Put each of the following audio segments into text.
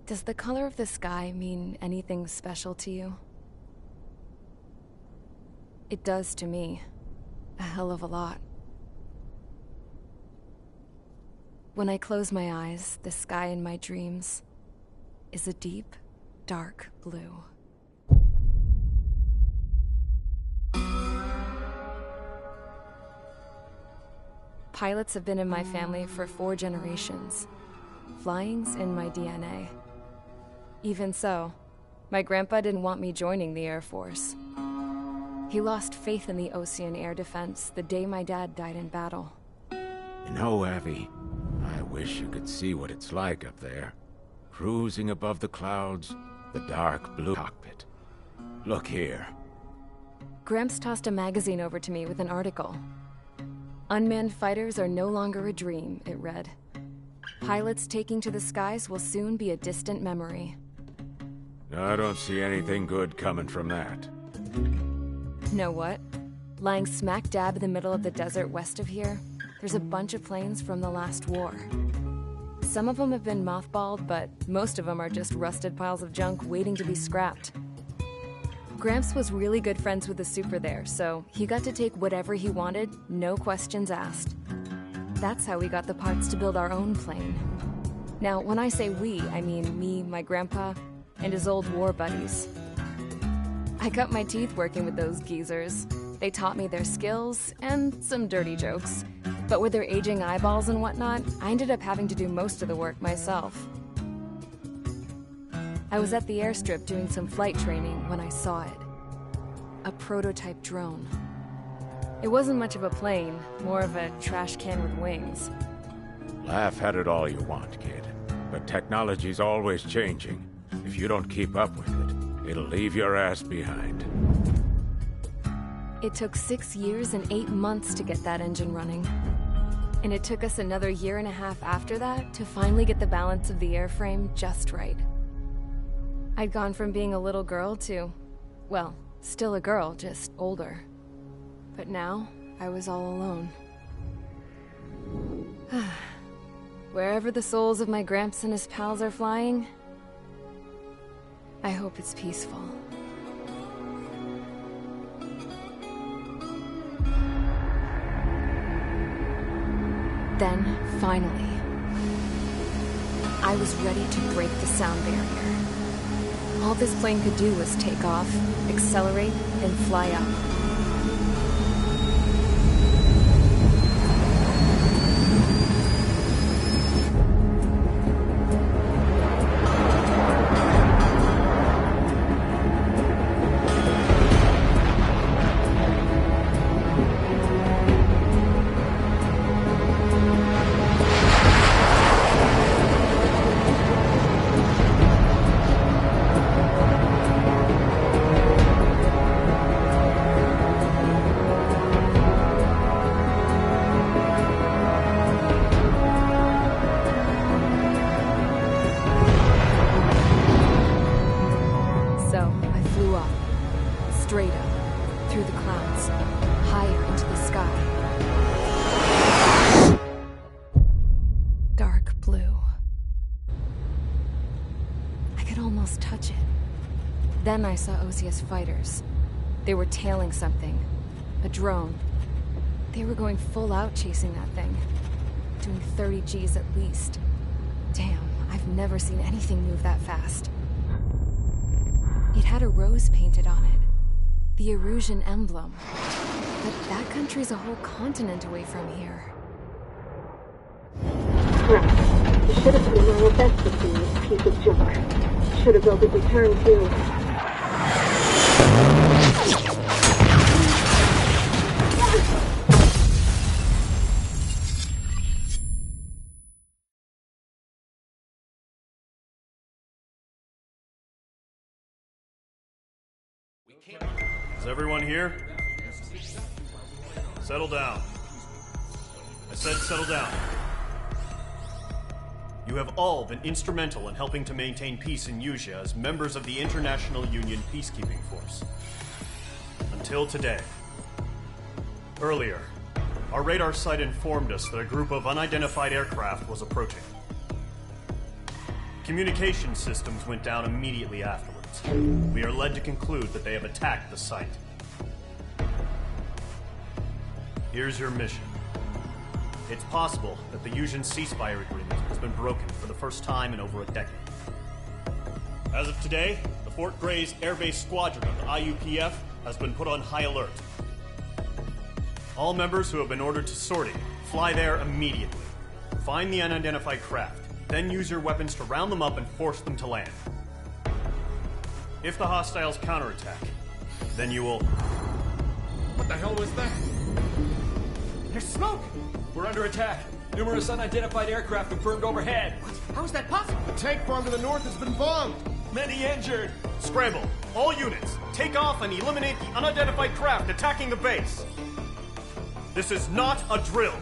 Does the color of the sky mean anything special to you? It does to me. A hell of a lot. When I close my eyes, the sky in my dreams is a deep, dark blue. Pilots have been in my family for 4 generations. Flying's in my DNA. Even so, my grandpa didn't want me joining the Air Force. He lost faith in the Osean air defense the day my dad died in battle. You know, Abby, I wish you could see what it's like up there. Cruising above the clouds, the dark blue cockpit. Look here. Gramps tossed a magazine over to me with an article. Unmanned fighters are no longer a dream, it read. Pilots taking to the skies will soon be a distant memory. I don't see anything good coming from that. Know what? Lying smack dab in the middle of the desert west of here, there's a bunch of planes from the last war. Some of them have been mothballed, but most of them are just rusted piles of junk waiting to be scrapped. Gramps was really good friends with the super there, so he got to take whatever he wanted, no questions asked. That's how we got the parts to build our own plane. Now, when I say we, I mean me, my grandpa, and his old war buddies. I cut my teeth working with those geezers. They taught me their skills and some dirty jokes. But with their aging eyeballs and whatnot, I ended up having to do most of the work myself. I was at the airstrip doing some flight training when I saw it. A prototype drone. It wasn't much of a plane, more of a trash can with wings. Laugh at it all you want, kid. But technology's always changing. If you don't keep up with it, It'll leave your ass behind. It took 6 years and 8 months to get that engine running. And it took us another 1.5 years after that to finally get the balance of the airframe just right. I'd gone from being a little girl to, well, still a girl, just older. But now, I was all alone. Wherever the souls of my Gramps and his pals are flying, I hope it's peaceful. Then, finally, I was ready to break the sound barrier. All this plane could do was take off, accelerate, and fly up. Straight up, through the clouds, higher into the sky. Dark blue. I could almost touch it. Then I saw Osia's fighters. They were tailing something. A drone. They were going full out chasing that thing. Doing 30 Gs at least. Damn, I've never seen anything move that fast. It had a rose painted on it. The Erusian emblem. But that country's a whole continent away from here. Right. You should have put in my best to see this piece of junk. Should have built a return too. Is everyone here? Settle down. I said settle down. You have all been instrumental in helping to maintain peace in Usea as members of the International Union Peacekeeping Force. Until today. Earlier, our radar site informed us that a group of unidentified aircraft was approaching. Communication systems went down immediately afterwards. We are led to conclude that they have attacked the site. Here's your mission. It's possible that the Usian ceasefire agreement has been broken for the first time in over a decade. As of today, the Fort Grays Air Base Squadron of the IUPF has been put on high alert. All members who have been ordered to sortie, fly there immediately. Find the unidentified craft, then use your weapons to round them up and force them to land. If the hostiles counterattack, then you will... What the hell was that? There's smoke! We're under attack. Numerous unidentified aircraft confirmed overhead. What? How is that possible? The tank farm to the north has been bombed! Many injured! Scramble! All units, take off and eliminate the unidentified craft attacking the base! This is not a drill!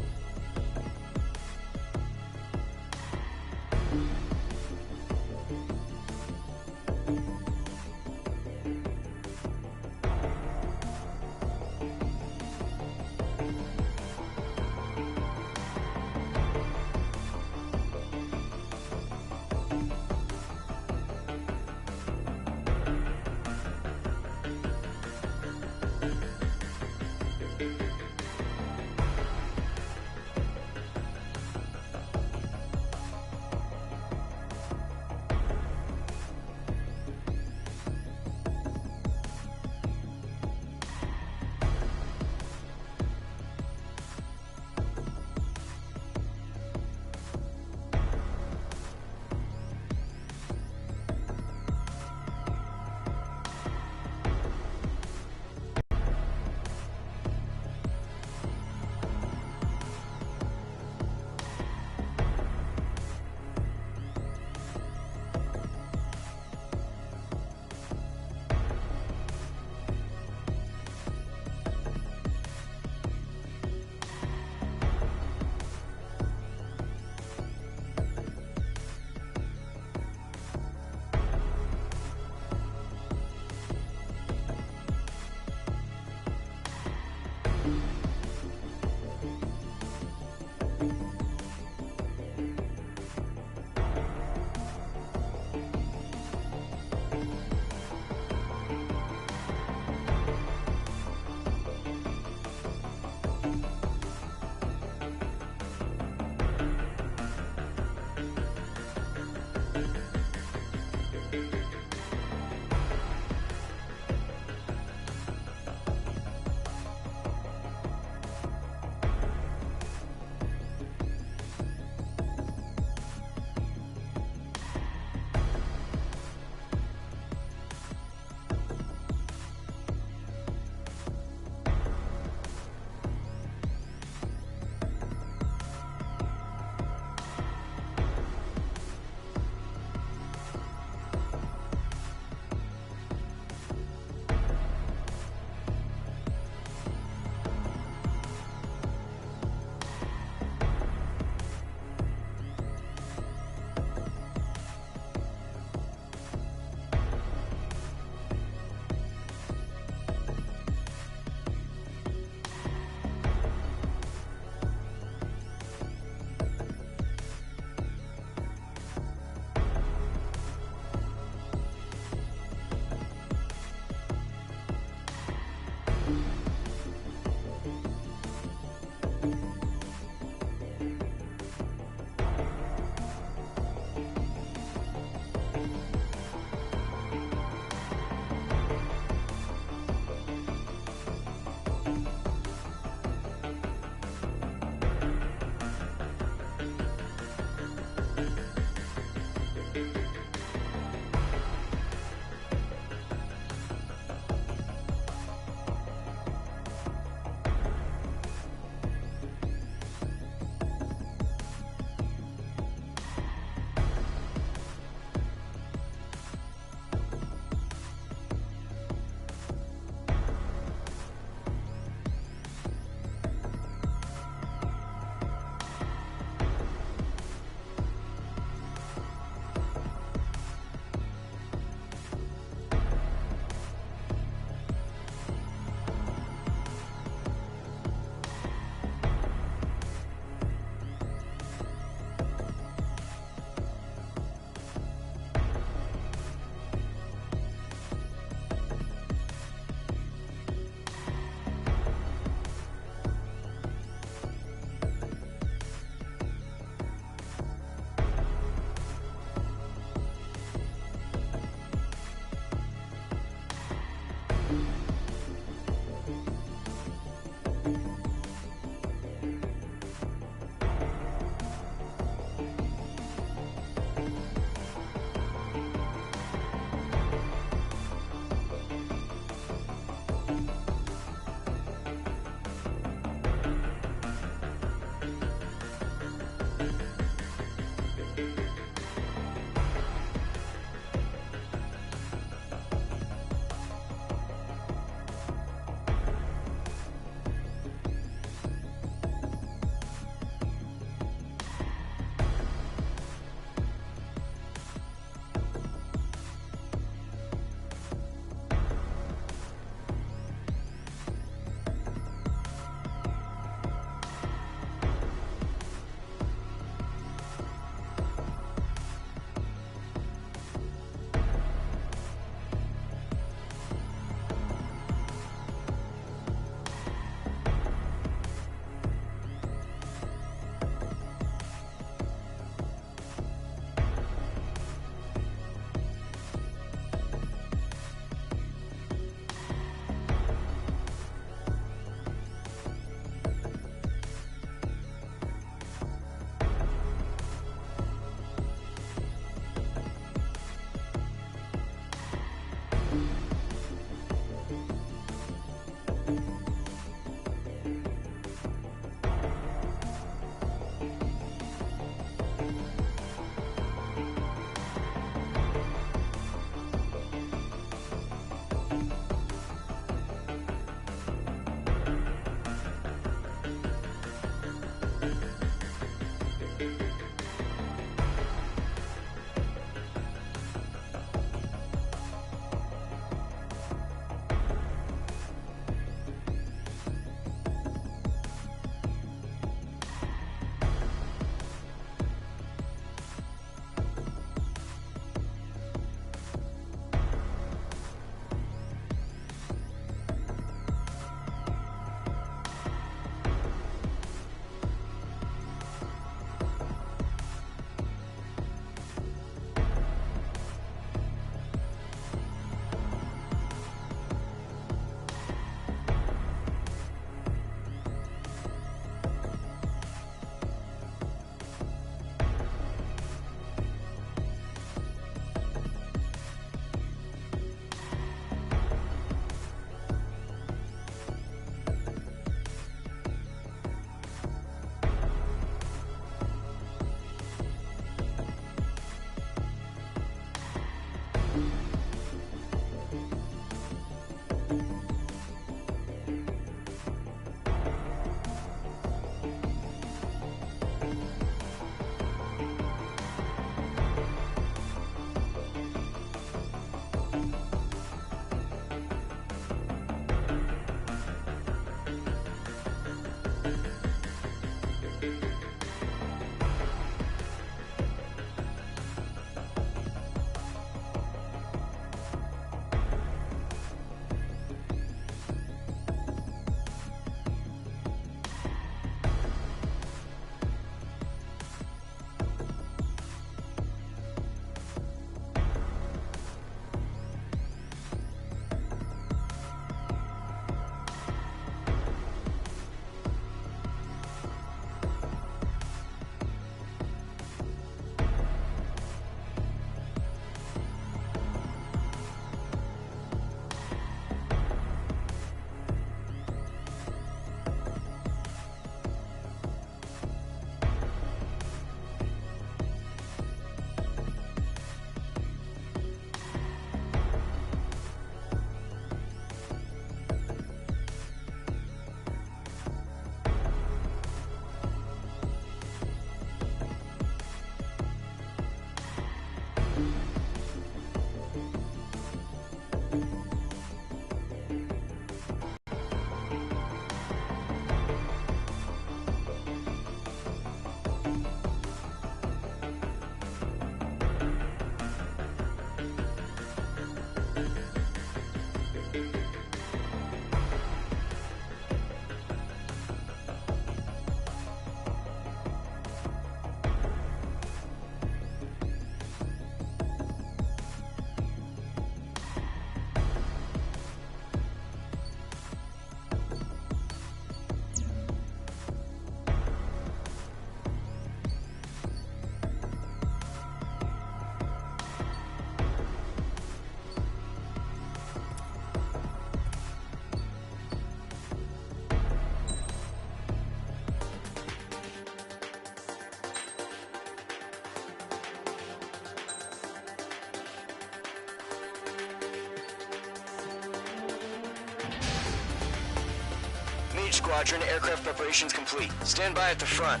Mage Squadron, aircraft preparations complete. Stand by at the front.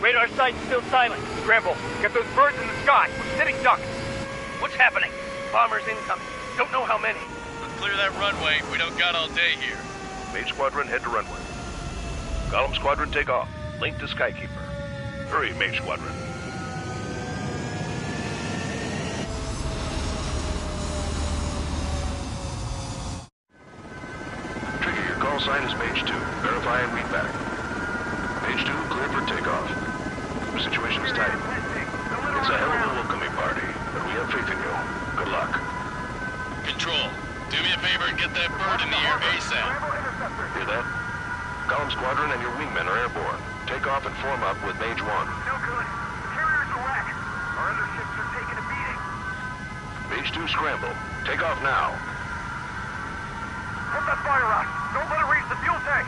Radar site's still silent. Scramble. Get those birds in the sky. We're sitting ducks. What's happening? Bombers incoming. Don't know how many. Clear that runway. We don't got all day here. Mage Squadron, head to runway. Golem Squadron, take off. Link to Skykeeper. Hurry, Mage Squadron. Trigger, your call sign is Mage 2. Verify and read back. Mage 2, clear for takeoff. The situation is tight. It's a hell of a welcoming party, but we have faith in you. Good luck. Control, do me a favor and get that bird in the air ASAP. Hear that? Golem Squadron and your wingmen are airborne. Take off and form up with Mage 1. No good. Carrier's a wreck. Our other ships are taking a beating. Mage 2, scramble. Take off now. Hit that fire rock. Don't let it reach the fuel tank.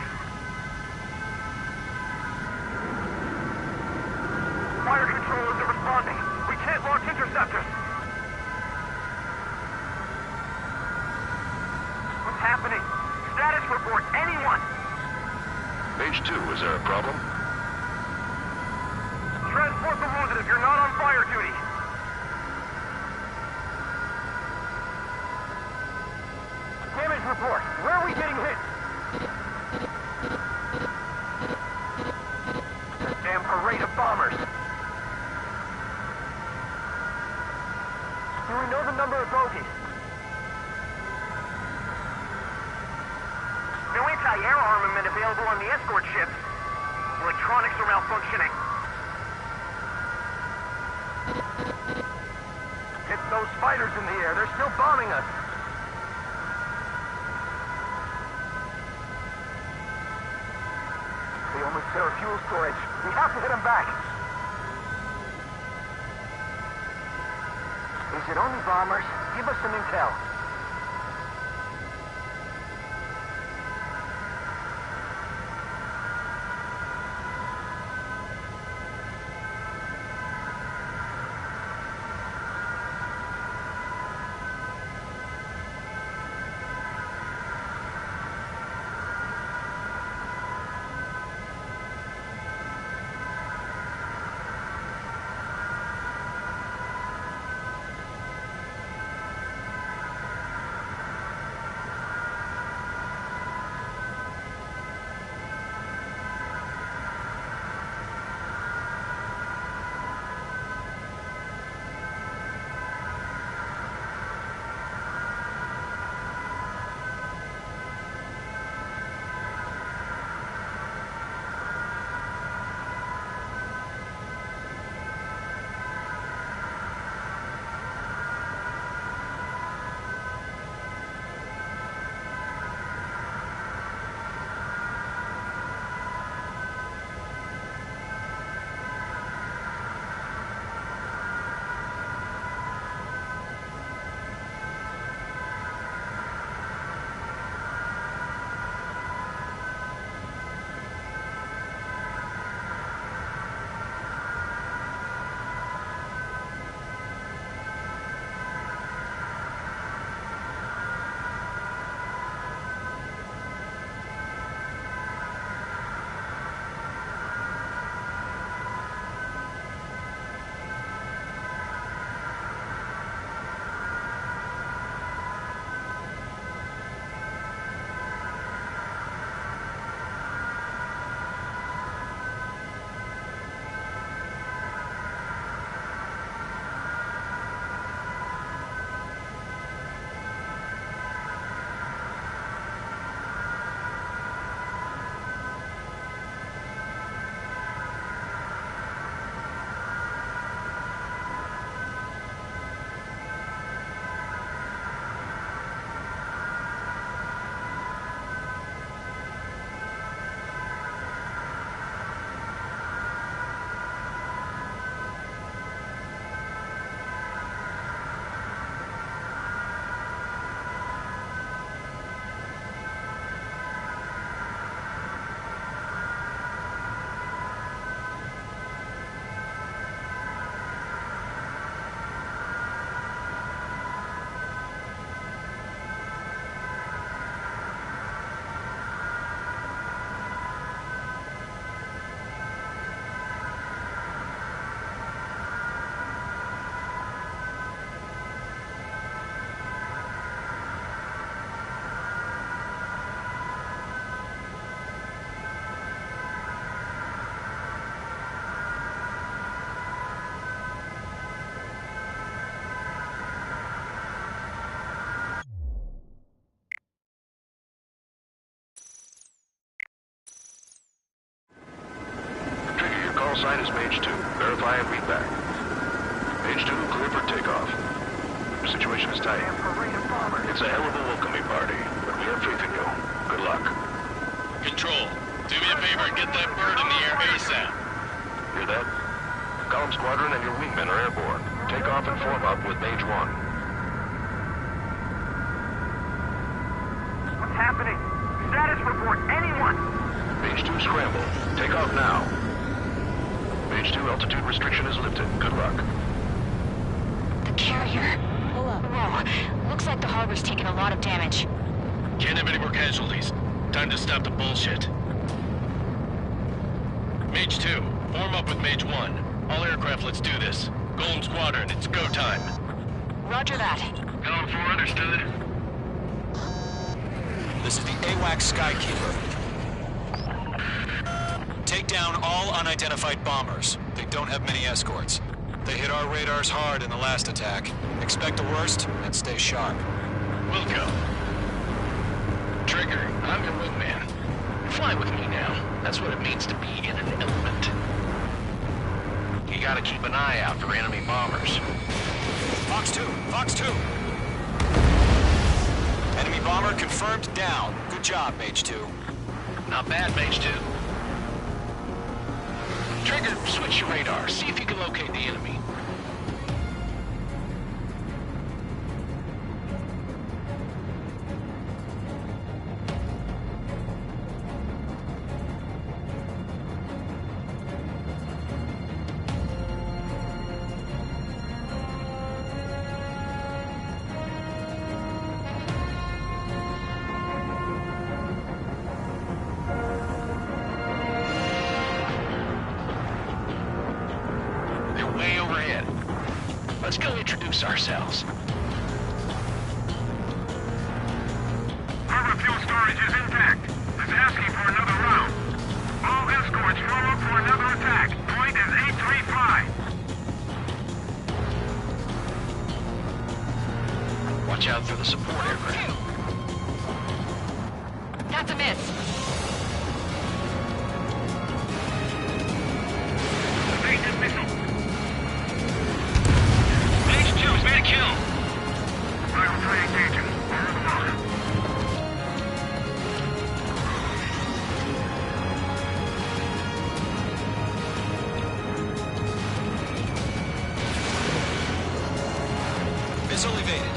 Fire control isn't responding. We can't launch interceptors. What's happening? Status report. Anyone? Mage 2, is there a problem? Transport the wounded if you're not on fire duty. Damage report. Where are we getting hit? A damn parade of bombers. Do we know the number of bogies? No anti-air armament available on the escort ships. Electronics are malfunctioning. Get those fighters in the air. They're still bombing us. They almost hit our fuel storage. We have to hit them back. Is it only bombers? Give us some intel. sign is Mage 2. Verify and read back. Mage 2, clear for takeoff. The situation is tight. It's a hell of a welcoming party, but we have faith in you. Good luck. Control, do me a favor and get that bird in the air ASAP. Hear that? Column Squadron and your wingmen are airborne. Take off and form up with Mage 1. What's happening? Status report, anyone! Mage 2, scramble. Take off now. Mage 2, altitude restriction is lifted. Good luck. The carrier. Whoa. Looks like the harbor's taken a lot of damage. Can't have any more casualties. Time to stop the bullshit. Mage 2, form up with Mage 1. All aircraft, let's do this. Golem Squadron, it's go time. Roger that. Going for understood. This is the AWACS Skykeeper. Take down all unidentified bombers. They don't have many escorts. They hit our radars hard in the last attack. Expect the worst and stay sharp. Wilco. Trigger, I'm your wingman. Fly with me now. That's what it means to be in an element. You gotta keep an eye out for enemy bombers. Fox 2! Fox 2! Enemy bomber confirmed down. Good job, Mage 2. Not bad, Mage 2. Trigger, switch your radar. See if you can locate the enemy. Way overhead. Let's go introduce ourselves. Harbor fuel storage is intact. It's asking for another round. All escorts form up for another attack. Point is 835. Watch out for the support aircraft. That's a miss. Evasive missile. Mage 2's made a kill. Rival 3 engaging. Missile evaded.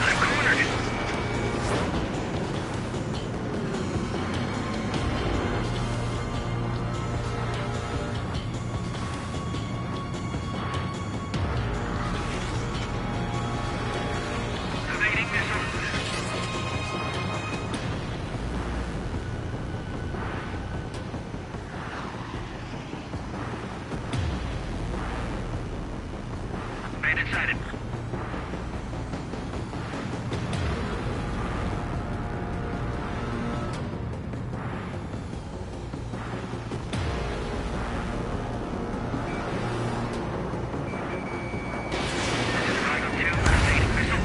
I'm cornered. Evading missile. Bandit sighted. Rival 2 evading missile.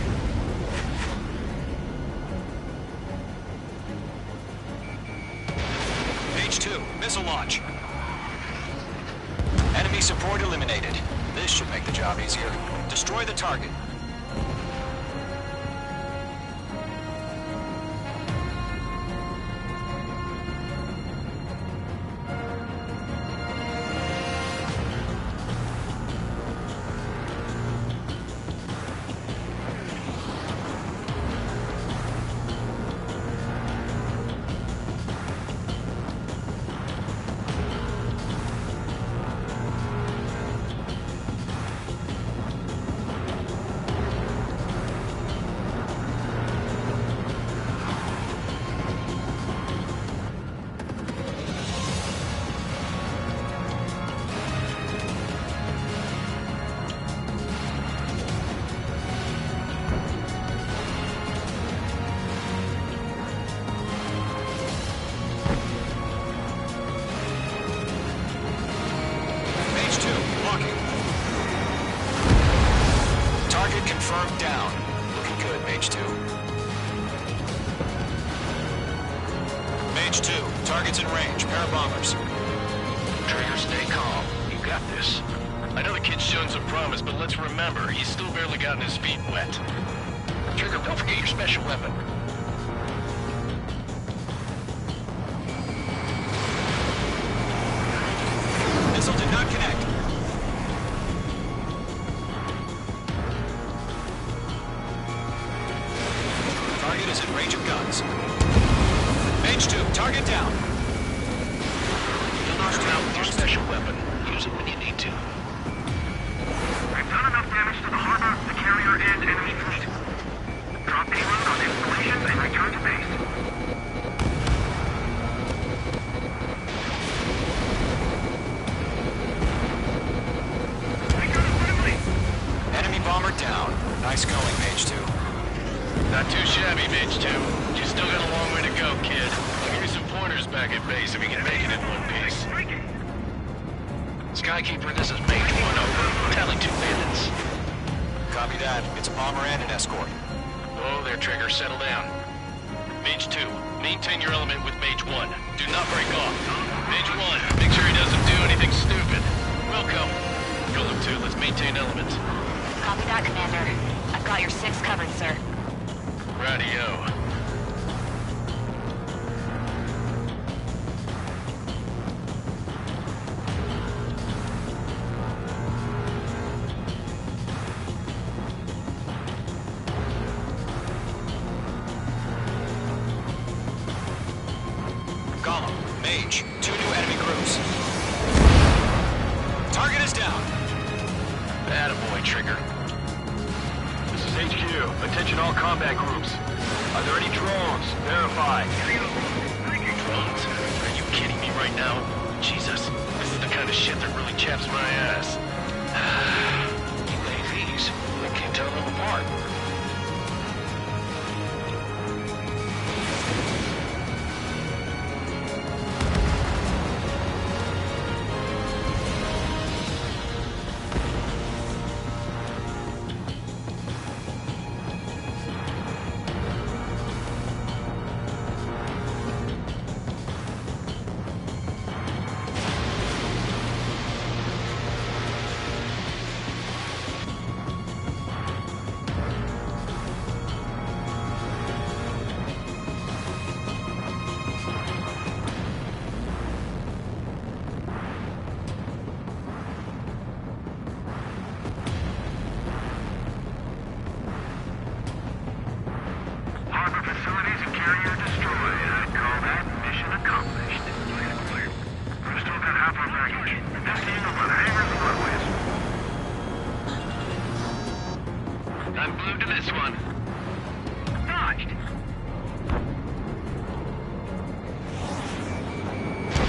Mage 2, missile launch. Enemy support eliminated. This should make the job easier. Destroy the target. target's in range. Pair of bombers. Trigger, stay calm. You got this. I know the kid's shown some promise, but let's remember, he's still barely gotten his feet wet. Trigger, don't forget your special weapon. Missile did not connect. Target is in range of guns. Mage 2, target down. You'll knock him out with your special weapon. Use it when you need to. I've done enough damage to the harbor, the carrier, and enemy fleet. Drop payload on installations and return to base. Enemy bomber down. Nice going, Mage 2. Not too shabby, Mage 2. You still got a long way to go, kid. I'll give you some pointers back at base if you can make it in one piece. Skykeeper, this is Mage 1 over. Tally 2 bandits. Copy that. It's a bomber and an escort. Oh, there, Trigger. Settle down. Mage 2, maintain your element with Mage 1. Do not break off. Mage 1, make sure he doesn't do anything stupid. Welcome. Golem 2, let's maintain element. Copy that, Commander. I've got your 6 covered, sir. Radio. Golem, Mage, 2 new enemy groups. Target is down. Attaboy, Trigger. This is HQ. Attention all combat groups. Are there any drones? Verify. Drones? Are you kidding me right now? Jesus, this is the kind of shit that really chaps my ass. UAVs? I can't tell them apart. Harbor facilities and carrier destroyed. I'd call that mission accomplished. We've still got half our baggage. This team over the hangars and runways. I'm glued to this one. Dodged.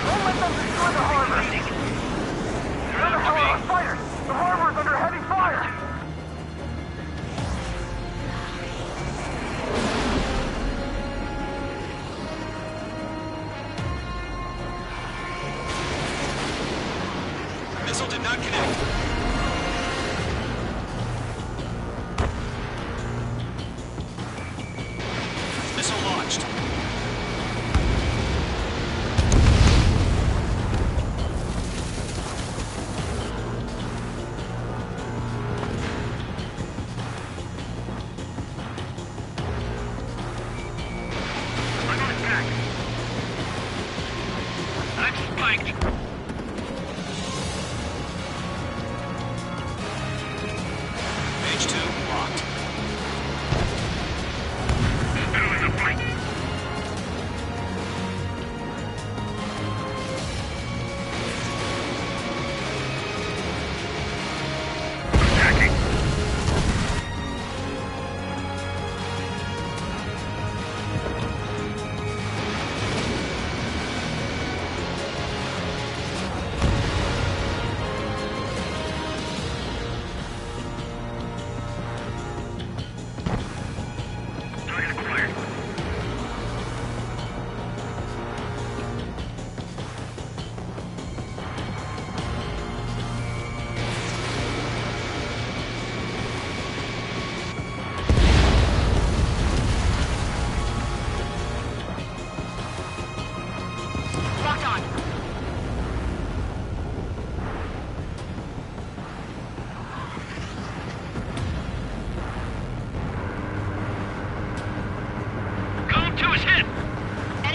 Don't let them destroy the harbor! They're under our fire! The harbor is under heavy fire! Missile did not connect. Missile launched. I'm on attack. I'm spiked. Mage 2 locked. Still in the fight. Attacking.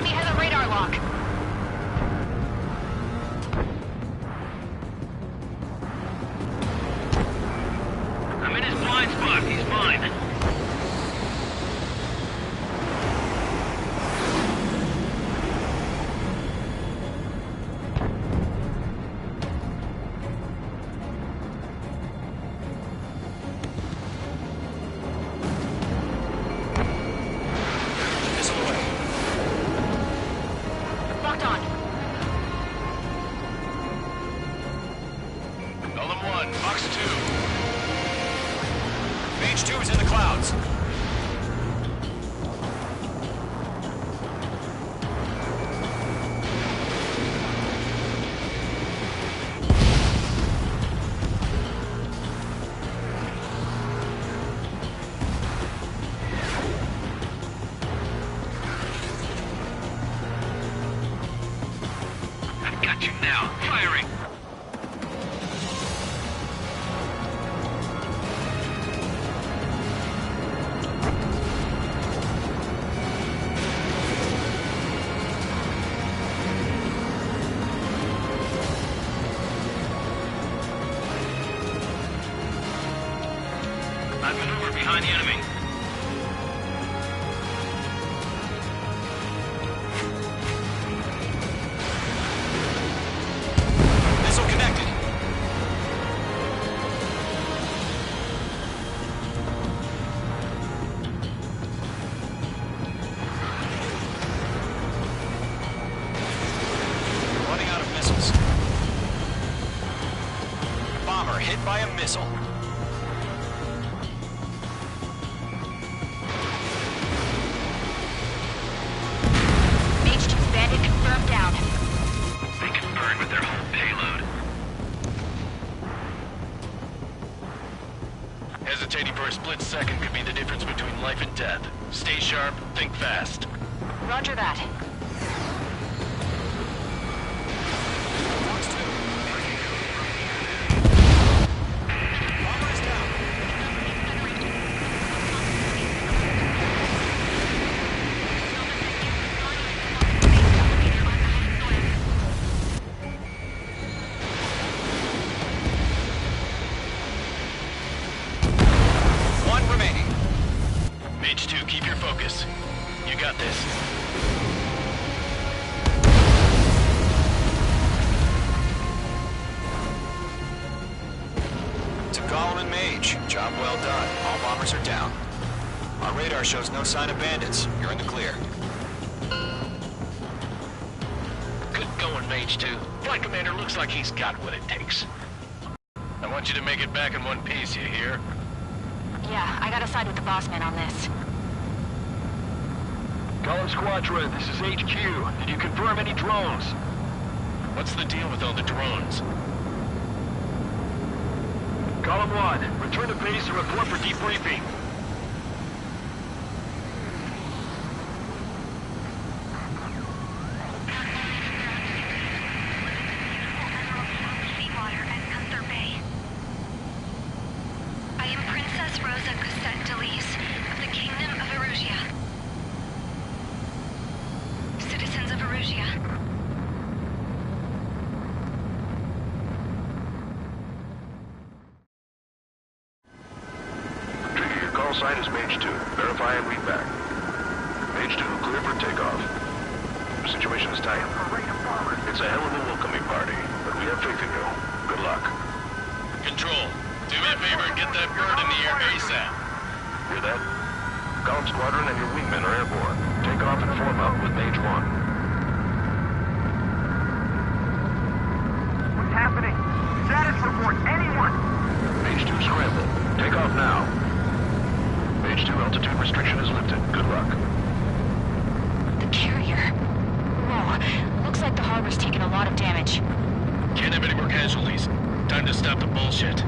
Enemy has a radar lock. I'm in his blind spot. He's mine. Locked on. Golem 1, Fox 2. Mage 2 is in the clouds. I've got you now. Firing. I've maneuvered behind the enemy. Missile connected. Running out of missiles. Bomber hit by a missile. Mage 2's bandit confirmed down. They can burn with their whole payload. Hesitating for a split second could be the difference between life and death. Stay sharp, think fast. Roger that. Fox 2. Bomber is down. One remaining. Mage 2, keep your focus. You got this. To Golem and Mage, job well done. All bombers are down. Our radar shows no sign of bandits. You're in the clear. Good going, Mage 2. Flight Commander looks like he's got what it takes. I want you to make it back in one piece, you hear? Yeah, I gotta side with the boss man on this. Golem Squadron, this is HQ. Did you confirm any drones? What's the deal with all the drones? Golem 1, return to base and report for debriefing. I am Princess Rosa Cosette Delise of the Kingdom of Erusia. Citizens of Erusia. Trigger, your call sign is Mage 2. Verify and read back. Mage 2, clear for takeoff. The situation is tight. It's a hell of a welcoming party, but we have faith in you. Good luck. Control, do me a favor and get that bird in the air ASAP. Hear that? Golem Squadron and your wingmen are airborne. Take off and form up with Mage 1. What's happening? Status report, anyone! Mage 2 scramble. Take off now. Mage 2 altitude restriction is lifted. Good luck. The carrier. Whoa, looks like the harbor's taken a lot of damage. Can't have any more casualties. Time to stop the bullshit.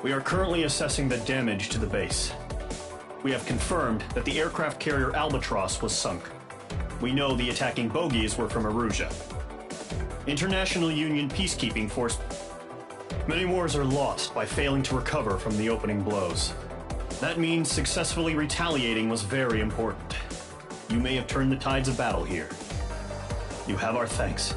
We are currently assessing the damage to the base. we have confirmed that the aircraft carrier Albatross was sunk. We know the attacking bogies were from Erusia. International Union Peacekeeping Force. Many wars are lost by failing to recover from the opening blows. That means successfully retaliating was very important. You may have turned the tides of battle here. You have our thanks.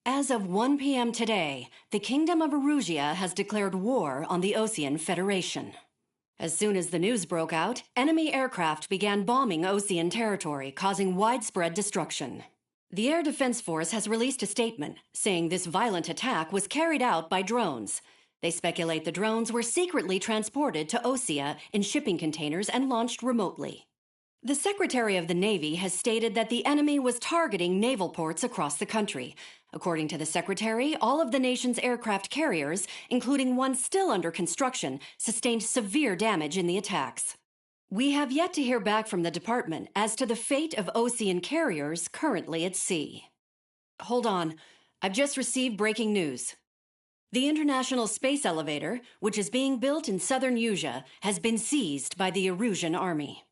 As of 1 p.m. today, the Kingdom of Erusia has declared war on the Osean Federation. As soon as the news broke out, enemy aircraft began bombing Osean territory, causing widespread destruction. The Air Defense Force has released a statement saying this violent attack was carried out by drones. They speculate the drones were secretly transported to Osea in shipping containers and launched remotely. The Secretary of the Navy has stated that the enemy was targeting naval ports across the country. According to the Secretary, all of the nation's aircraft carriers, including one still under construction, sustained severe damage in the attacks. We have yet to hear back from the department as to the fate of Osean carriers currently at sea. Hold on. I've just received breaking news. The International Space Elevator, which is being built in southern Usea, has been seized by the Erusian army.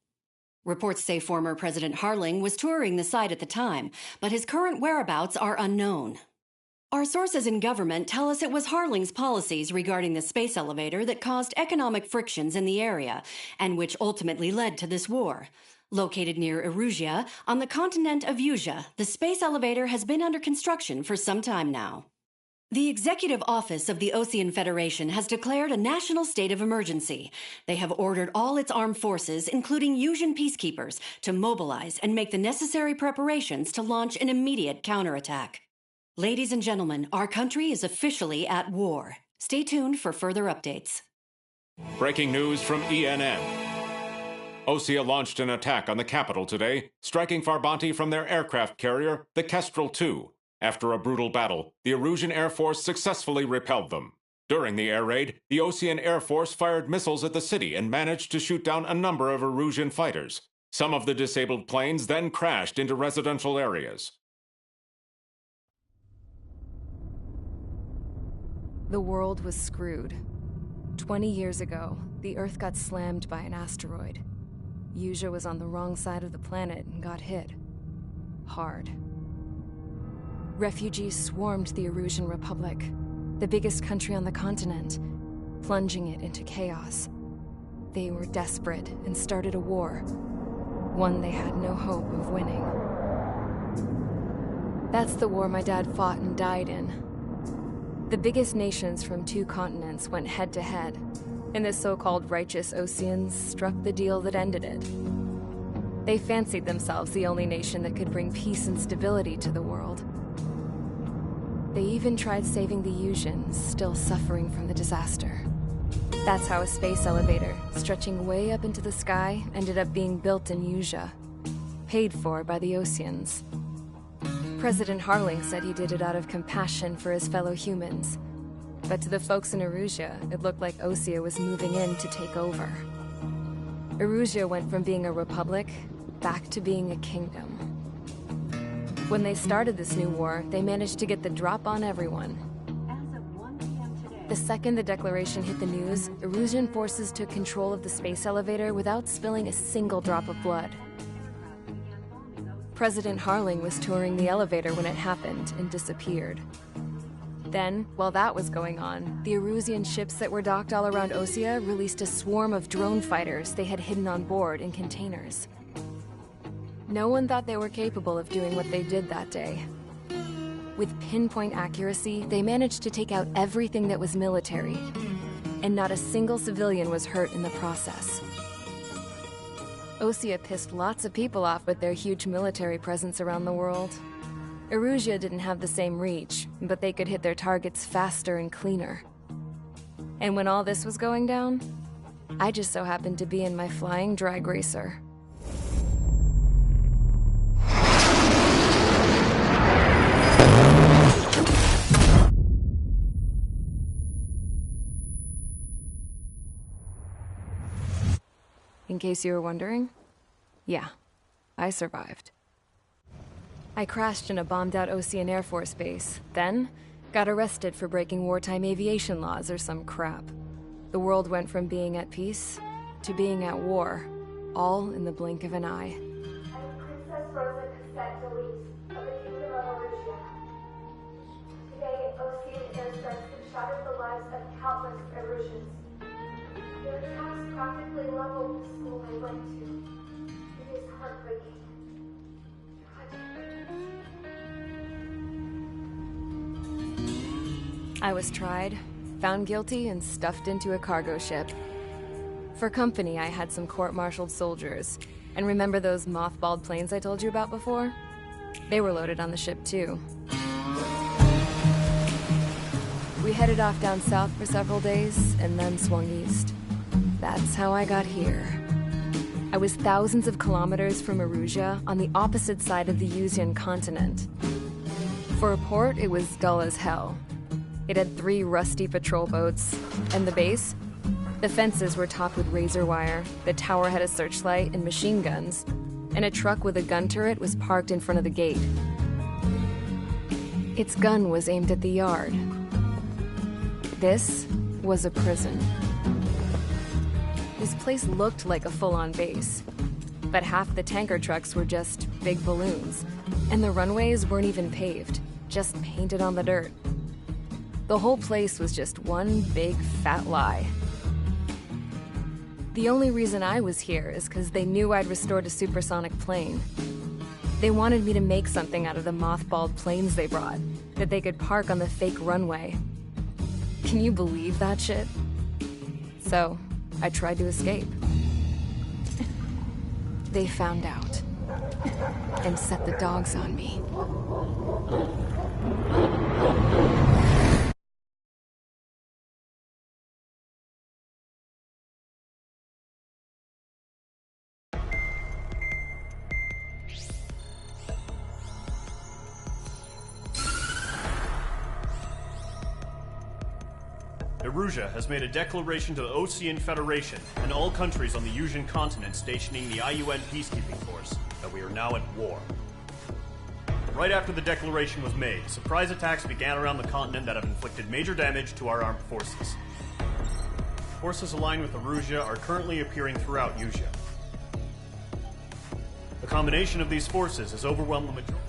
Reports say former President Harling was touring the site at the time, but his current whereabouts are unknown. Our sources in government tell us it was Harling's policies regarding the space elevator that caused economic frictions in the area, and which ultimately led to this war. Located near Erusia, on the continent of Usea, the space elevator has been under construction for some time now. The Executive Office of the Osean Federation has declared a national state of emergency. They have ordered all its armed forces, including Usian peacekeepers, to mobilize and make the necessary preparations to launch an immediate counterattack. Ladies and gentlemen, our country is officially at war. Stay tuned for further updates. Breaking news from ENN. Osea launched an attack on the capital today, striking Farbanti from their aircraft carrier, the Kestrel II. After a brutal battle, the Erusian Air Force successfully repelled them. During the air raid, the Osean Air Force fired missiles at the city and managed to shoot down a number of Erusian fighters. Some of the disabled planes then crashed into residential areas. The world was screwed. 20 years ago, the Earth got slammed by an asteroid. Usea was on the wrong side of the planet and got hit. Hard. Refugees swarmed the Erusian Republic, the biggest country on the continent, plunging it into chaos. They were desperate and started a war, one they had no hope of winning. That's the war my dad fought and died in. The biggest nations from 2 continents went head-to-head, and the so-called righteous Oseans struck the deal that ended it. They fancied themselves the only nation that could bring peace and stability to the world. They even tried saving the Usians, still suffering from the disaster. That's how a space elevator, stretching way up into the sky, ended up being built in Usea, paid for by the Oseans. President Harling said he did it out of compassion for his fellow humans. But to the folks in Erusia, it looked like Osea was moving in to take over. Erusia went from being a republic back to being a kingdom. When they started this new war, they managed to get the drop on everyone. The second the declaration hit the news, Erusian forces took control of the space elevator without spilling a single drop of blood. President Harling was touring the elevator when it happened and disappeared. Then, while that was going on, the Erusian ships that were docked all around Osea released a swarm of drone fighters they had hidden on board in containers. No one thought they were capable of doing what they did that day. With pinpoint accuracy, they managed to take out everything that was military, and not a single civilian was hurt in the process. Osea pissed lots of people off with their huge military presence around the world. Erusia didn't have the same reach, but they could hit their targets faster and cleaner. And when all this was going down, I just so happened to be in my flying drag racer. In case you were wondering, yeah, I survived. I crashed in a bombed-out Osean Air Force base, then got arrested for breaking wartime aviation laws or some crap. The world went from being at peace to being at war, all in the blink of an eye. I'm Princess Rosa Cassette Delise of the Kingdom of Erusia. Today, Osean airstrikes have shattered the lives of countless Erusians. Their attacks practically leveled the school I went to. It is heartbreaking. I was tried, found guilty, and stuffed into a cargo ship. For company, I had some court-martialed soldiers. And remember those mothballed planes I told you about before? They were loaded on the ship, too. We headed off down south for several days, and then swung east. That's how I got here. I was thousands of kilometers from Erusia, on the opposite side of the Usian continent. For a port, it was dull as hell. It had 3 rusty patrol boats, and the base? The fences were topped with razor wire, the tower had a searchlight and machine guns, and a truck with a gun turret was parked in front of the gate. Its gun was aimed at the yard. This was a prison. This place looked like a full-on base, but half the tanker trucks were just big balloons, and the runways weren't even paved, just painted on the dirt. The whole place was just one big fat lie. The only reason I was here is because they knew I'd restored a supersonic plane. They wanted me to make something out of the mothballed planes they brought, that they could park on the fake runway. Can you believe that shit? So, I tried to escape. They found out, and set the dogs on me. Erusia has made a declaration to the Osean Federation and all countries on the Usian continent stationing the IUN peacekeeping force that we are now at war. Right after the declaration was made, surprise attacks began around the continent that have inflicted major damage to our armed forces. Forces aligned with Erusia are currently appearing throughout Usia. The combination of these forces has overwhelmed the majority.